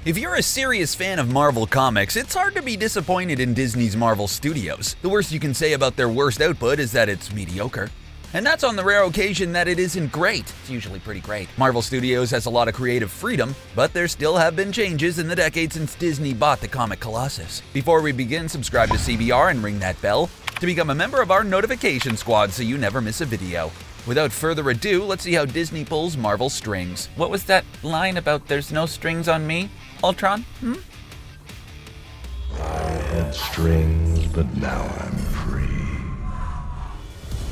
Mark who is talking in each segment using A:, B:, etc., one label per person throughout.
A: If you're a serious fan of Marvel Comics, it's hard to be disappointed in Disney's Marvel Studios. The worst you can say about their worst output is that it's mediocre. And that's on the rare occasion that it isn't great. It's usually pretty great. Marvel Studios has a lot of creative freedom, but there still have been changes in the decade since Disney bought the comic colossus. Before we begin, subscribe to CBR and ring that bell to become a member of our notification squad so you never miss a video. Without further ado, let's see how Disney pulls Marvel strings. What was that line about there's no strings on me, Ultron?
B: I had strings, but now I'm free.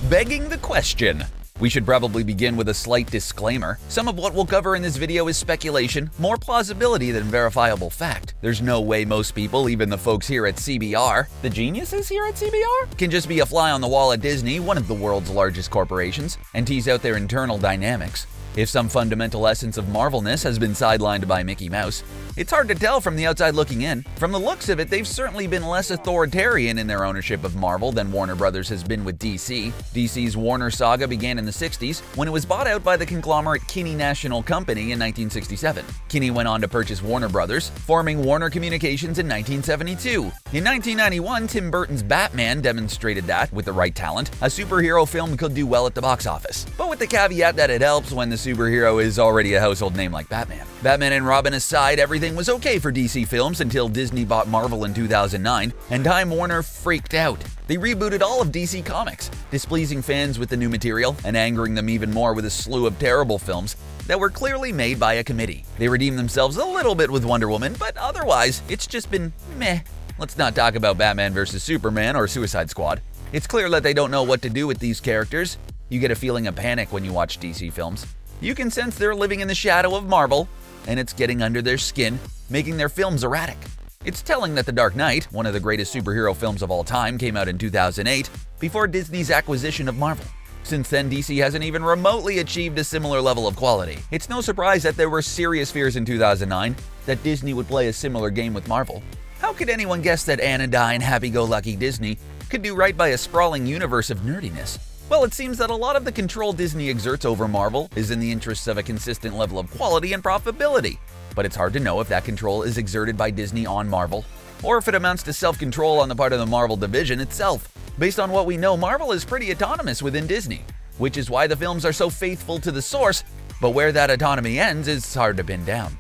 A: Begging the question. We should probably begin with a slight disclaimer. Some of what we'll cover in this video is speculation, more plausibility than verifiable fact. There's no way most people, even the folks here at CBR, the geniuses here at CBR, can just be a fly on the wall at Disney, one of the world's largest corporations, and tease out their internal dynamics. If some fundamental essence of Marvelness has been sidelined by Mickey Mouse, it's hard to tell from the outside looking in. From the looks of it, they've certainly been less authoritarian in their ownership of Marvel than Warner Brothers has been with DC. DC's Warner saga began in the 60s when it was bought out by the conglomerate Kinney National Company in 1967. Kinney went on to purchase Warner Brothers, forming Warner Communications in 1972. In 1991, Tim Burton's Batman demonstrated that, with the right talent, a superhero film could do well at the box office. But with the caveat that it helps when the superhero is already a household name like Batman. Batman and Robin aside, everything was okay for DC Films until Disney bought Marvel in 2009, and Time Warner freaked out. They rebooted all of DC Comics, displeasing fans with the new material and angering them even more with a slew of terrible films that were clearly made by a committee. They redeemed themselves a little bit with Wonder Woman, but otherwise, it's just been meh. Let's not talk about Batman vs. Superman or Suicide Squad. It's clear that they don't know what to do with these characters. You get a feeling of panic when you watch DC films. You can sense they're living in the shadow of Marvel, and it's getting under their skin, making their films erratic. It's telling that The Dark Knight, one of the greatest superhero films of all time, came out in 2008, before Disney's acquisition of Marvel. Since then, DC hasn't even remotely achieved a similar level of quality. It's no surprise that there were serious fears in 2009 that Disney would play a similar game with Marvel. How could anyone guess that anodyne, happy-go-lucky Disney could do right by a sprawling universe of nerdiness? Well, it seems that a lot of the control Disney exerts over Marvel is in the interests of a consistent level of quality and profitability. But it's hard to know if that control is exerted by Disney on Marvel, or if it amounts to self-control on the part of the Marvel division itself. Based on what we know, Marvel is pretty autonomous within Disney, which is why the films are so faithful to the source, but where that autonomy ends is hard to pin down.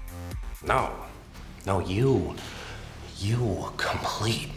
C: No, you complete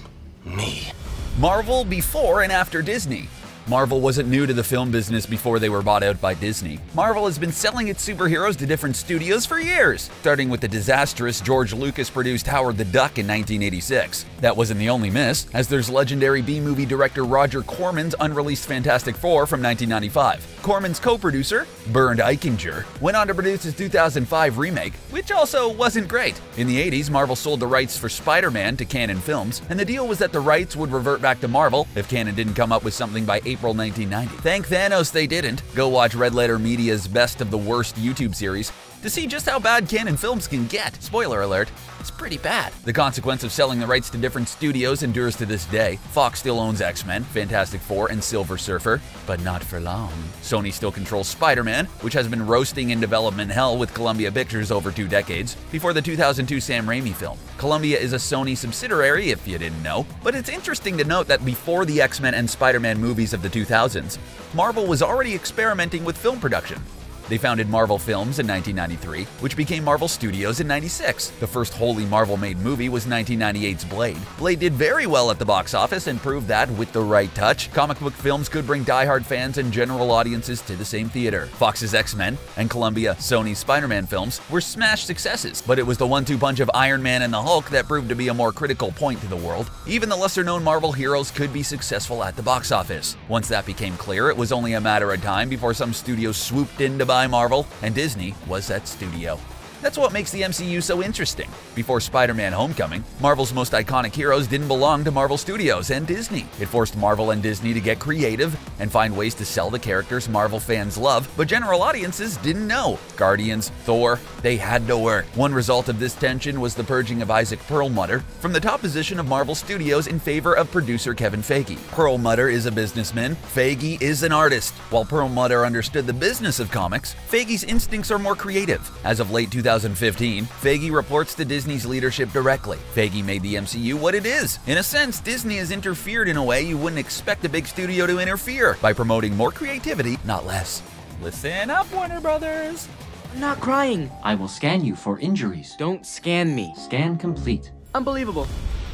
C: me.
A: Marvel before and after Disney. Marvel wasn't new to the film business before they were bought out by Disney. Marvel has been selling its superheroes to different studios for years, starting with the disastrous George Lucas-produced Howard the Duck in 1986. That wasn't the only miss, as there's legendary B-movie director Roger Corman's unreleased Fantastic Four from 1995. Corman's co-producer, Bernd Eichinger, went on to produce his 2005 remake, which also wasn't great. In the 80s, Marvel sold the rights for Spider-Man to Canon Films, and the deal was that the rights would revert back to Marvel if Canon didn't come up with something by April 1990. Thank Thanos they didn't. Go watch Red Letter Media's Best of the Worst YouTube series to see just how bad Canon Films can get. Spoiler alert, it's pretty bad. The consequence of selling the rights to different studios endures to this day. Fox still owns X-Men, Fantastic Four, and Silver Surfer, but not for long. Sony still controls Spider-Man, which has been roasting in development hell with Columbia Pictures over 2 decades, before the 2002 Sam Raimi film. Columbia is a Sony subsidiary, if you didn't know, but it's interesting to note that before the X-Men and Spider-Man movies of the 2000s, Marvel was already experimenting with film production. They founded Marvel Films in 1993, which became Marvel Studios in 96. The first wholly Marvel-made movie was 1998's Blade. Blade did very well at the box office and proved that, with the right touch, comic book films could bring die-hard fans and general audiences to the same theater. Fox's X-Men and Columbia-Sony's Spider-Man films were smash successes, but it was the 1-2 punch of Iron Man and the Hulk that proved to be a more critical point to the world. Even the lesser-known Marvel heroes could be successful at the box office. Once that became clear, it was only a matter of time before some studio swooped in to buy Marvel, and Disney was that studio. That's what makes the MCU so interesting. Before Spider-Man: Homecoming, Marvel's most iconic heroes didn't belong to Marvel Studios and Disney. It forced Marvel and Disney to get creative and find ways to sell the characters Marvel fans love, but general audiences didn't know. Guardians, Thor, they had to work. One result of this tension was the purging of Isaac Perlmutter from the top position of Marvel Studios in favor of producer Kevin Feige. Perlmutter is a businessman, Feige is an artist. While Perlmutter understood the business of comics, Feige's instincts are more creative. As of late 2000, 2015, Feige reports to Disney's leadership directly. Feige made the MCU what it is. In a sense, Disney has interfered in a way you wouldn't expect a big studio to interfere, by promoting more creativity, not less. Listen up, Warner Brothers!
D: I'm not crying.
E: I will scan you for injuries.
D: Don't scan me.
E: Scan complete.
D: Unbelievable.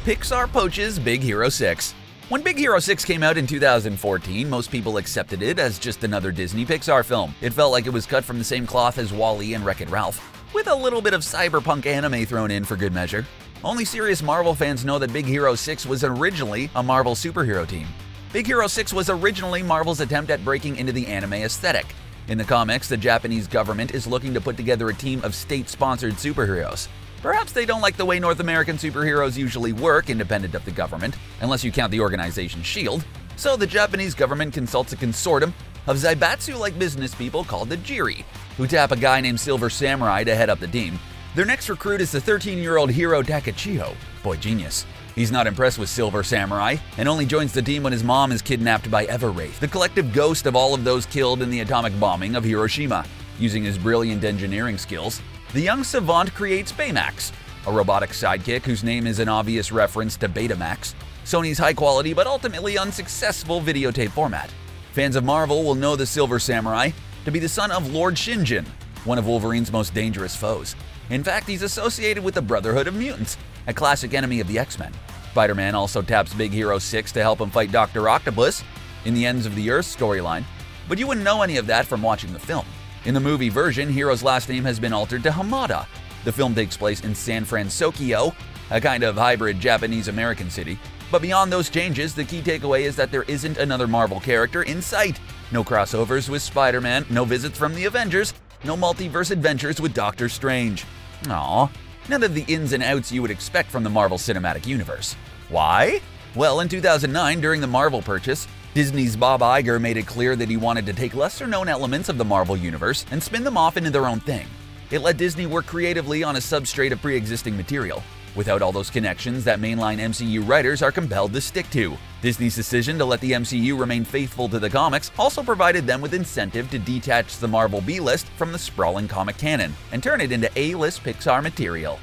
A: Pixar poaches Big Hero 6. When Big Hero 6 came out in 2014, most people accepted it as just another Disney Pixar film. It felt like it was cut from the same cloth as WALL-E and Wreck-It Ralph, with a little bit of cyberpunk anime thrown in for good measure. Only serious Marvel fans know that Big Hero 6 was originally a Marvel superhero team. Big Hero 6 was originally Marvel's attempt at breaking into the anime aesthetic. In the comics, the Japanese government is looking to put together a team of state-sponsored superheroes. Perhaps they don't like the way North American superheroes usually work independent of the government, unless you count the organization S.H.I.E.L.D., so the Japanese government consults a consortium of Zaibatsu-like business people called the Jiri, who tap a guy named Silver Samurai to head up the team. Their next recruit is the 13-year-old Hiro Takachiho. Boy, genius. He's not impressed with Silver Samurai, and only joins the team when his mom is kidnapped by Everwraith, the collective ghost of all of those killed in the atomic bombing of Hiroshima. Using his brilliant engineering skills, the young savant creates Baymax, a robotic sidekick whose name is an obvious reference to Betamax, Sony's high-quality but ultimately unsuccessful videotape format. Fans of Marvel will know the Silver Samurai to be the son of Lord Shinjin, one of Wolverine's most dangerous foes. In fact, he's associated with the Brotherhood of Mutants, a classic enemy of the X-Men. Spider-Man also taps Big Hero 6 to help him fight Dr. Octopus in the Ends of the Earth storyline, but you wouldn't know any of that from watching the film. In the movie version, Hero's last name has been altered to Hamada. The film takes place in San Francisco, a kind of hybrid Japanese-American city. But beyond those changes, the key takeaway is that there isn't another Marvel character in sight. No crossovers with Spider-Man, no visits from the Avengers, no multiverse adventures with Doctor Strange. Aww, none of the ins and outs you would expect from the Marvel Cinematic Universe. Why? Well, in 2009, during the Marvel purchase, Disney's Bob Iger made it clear that he wanted to take lesser-known elements of the Marvel Universe and spin them off into their own thing. It let Disney work creatively on a substrate of pre-existing material, without all those connections that mainline MCU writers are compelled to stick to. Disney's decision to let the MCU remain faithful to the comics also provided them with incentive to detach the Marvel B-list from the sprawling comic canon and turn it into A-list Pixar material.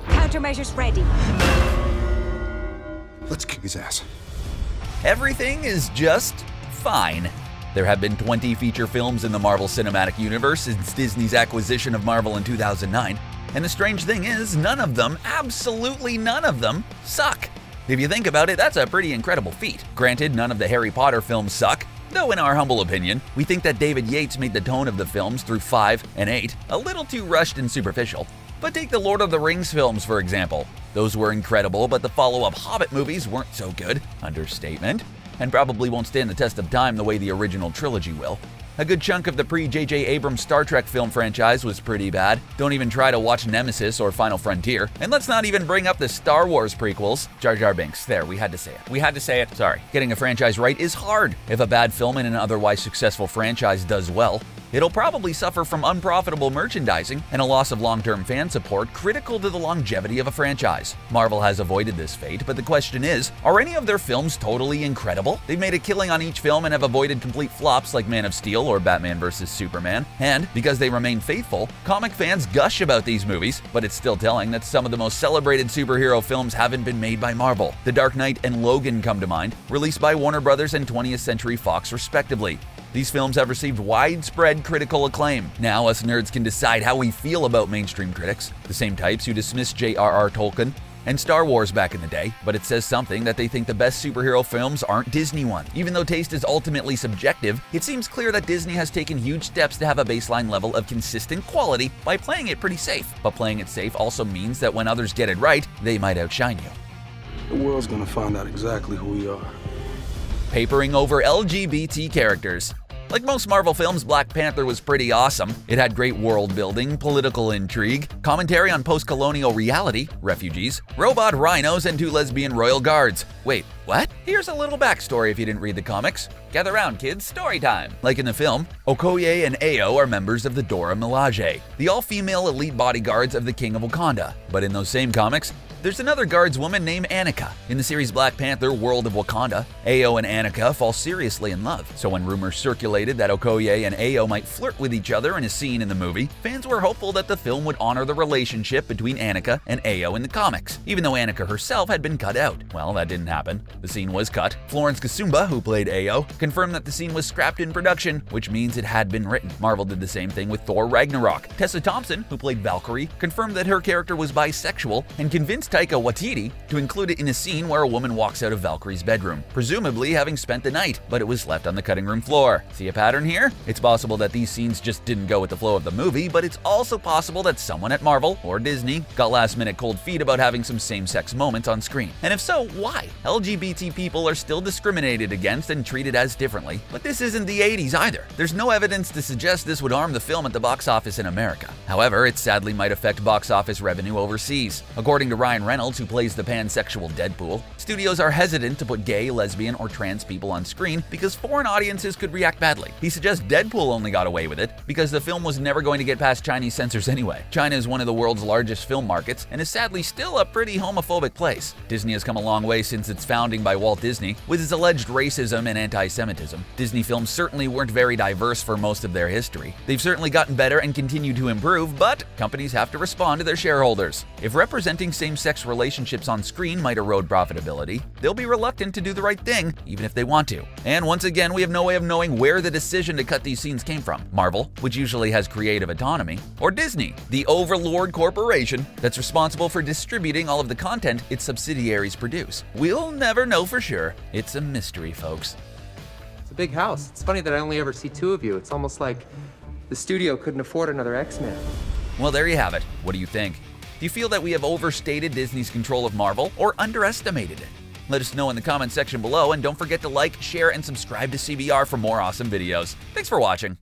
F: Countermeasures ready.
B: Let's kick his ass.
A: Everything is just fine. There have been 20 feature films in the Marvel Cinematic Universe since Disney's acquisition of Marvel in 2009, and the strange thing is, none of them, absolutely none of them, suck. If you think about it, that's a pretty incredible feat. Granted, none of the Harry Potter films suck, though in our humble opinion, we think that David Yates made the tone of the films through 5 and 8 a little too rushed and superficial. But take the Lord of the Rings films, for example. Those were incredible, but the follow-up Hobbit movies weren't so good. Understatement. And probably won't stand the test of time the way the original trilogy will. A good chunk of the pre-J.J. Abrams Star Trek film franchise was pretty bad. Don't even try to watch Nemesis or Final Frontier. And let's not even bring up the Star Wars prequels. Jar Jar Binks. There, we had to say it. We had to say it. Sorry. Getting a franchise right is hard. If a bad film in an otherwise successful franchise does well, it'll probably suffer from unprofitable merchandising and a loss of long-term fan support critical to the longevity of a franchise. Marvel has avoided this fate, but the question is, are any of their films totally incredible? They've made a killing on each film and have avoided complete flops like Man of Steel or Batman vs. Superman. And because they remain faithful, comic fans gush about these movies, but it's still telling that some of the most celebrated superhero films haven't been made by Marvel. The Dark Knight and Logan come to mind, released by Warner Brothers and 20th Century Fox respectively. These films have received widespread critical acclaim. Now us nerds can decide how we feel about mainstream critics, the same types who dismissed J.R.R. Tolkien and Star Wars back in the day, but it says something that they think the best superhero films aren't Disney ones. Even though taste is ultimately subjective, it seems clear that Disney has taken huge steps to have a baseline level of consistent quality by playing it pretty safe. But playing it safe also means that when others get it right, they might outshine you.
G: The world's gonna find out exactly who we are.
A: Papering over LGBT characters. Like most Marvel films, Black Panther was pretty awesome. It had great world building, political intrigue, commentary on post-colonial reality, refugees, robot rhinos, and 2 lesbian royal guards. Wait, what? Here's a little backstory if you didn't read the comics. Gather round, kids, story time. Like in the film, Okoye and Ayo are members of the Dora Milaje, the all-female elite bodyguards of the King of Wakanda. But in those same comics, There's another guardswoman named Annika. In the series Black Panther: World of Wakanda, Ayo and Annika fall seriously in love. So when rumors circulated that Okoye and Ayo might flirt with each other in a scene in the movie, fans were hopeful that the film would honor the relationship between Annika and Ayo in the comics, even though Annika herself had been cut out. Well, that didn't happen. The scene was cut. Florence Kasumba, who played Ayo, confirmed that the scene was scrapped in production, which means it had been written. Marvel did the same thing with Thor Ragnarok. Tessa Thompson, who played Valkyrie, confirmed that her character was bisexual and convinced Taika Waititi to include it in a scene where a woman walks out of Valkyrie's bedroom, presumably having spent the night, but it was left on the cutting room floor. See a pattern here? It's possible that these scenes just didn't go with the flow of the movie, but it's also possible that someone at Marvel or Disney got last-minute cold feet about having some same-sex moments on screen. And if so, why? LGBT people are still discriminated against and treated as differently, but this isn't the 80s either. There's no evidence to suggest this would harm the film at the box office in America. However, it sadly might affect box office revenue overseas. According to Ryan Reynolds, who plays the pansexual Deadpool, studios are hesitant to put gay, lesbian, or trans people on screen because foreign audiences could react badly. He suggests Deadpool only got away with it because the film was never going to get past Chinese censors anyway. China is one of the world's largest film markets and is sadly still a pretty homophobic place. Disney has come a long way since its founding by Walt Disney, with his alleged racism and anti-Semitism. Disney films certainly weren't very diverse for most of their history. They've certainly gotten better and continue to improve, but companies have to respond to their shareholders. If representing same-sex relationships on screen might erode profitability, they'll be reluctant to do the right thing, even if they want to. And once again, we have no way of knowing where the decision to cut these scenes came from. Marvel, which usually has creative autonomy, or Disney, the overlord corporation that's responsible for distributing all of the content its subsidiaries produce. We'll never know for sure. It's a mystery, folks.
F: It's a big house. It's funny that I only ever see two of you. It's almost like the studio couldn't afford another X-Men.
A: Well, there you have it. What do you think? Do you feel that we have overstated Disney's control of Marvel or underestimated it? Let us know in the comment section below, and don't forget to like, share, and subscribe to CBR for more awesome videos. Thanks for watching.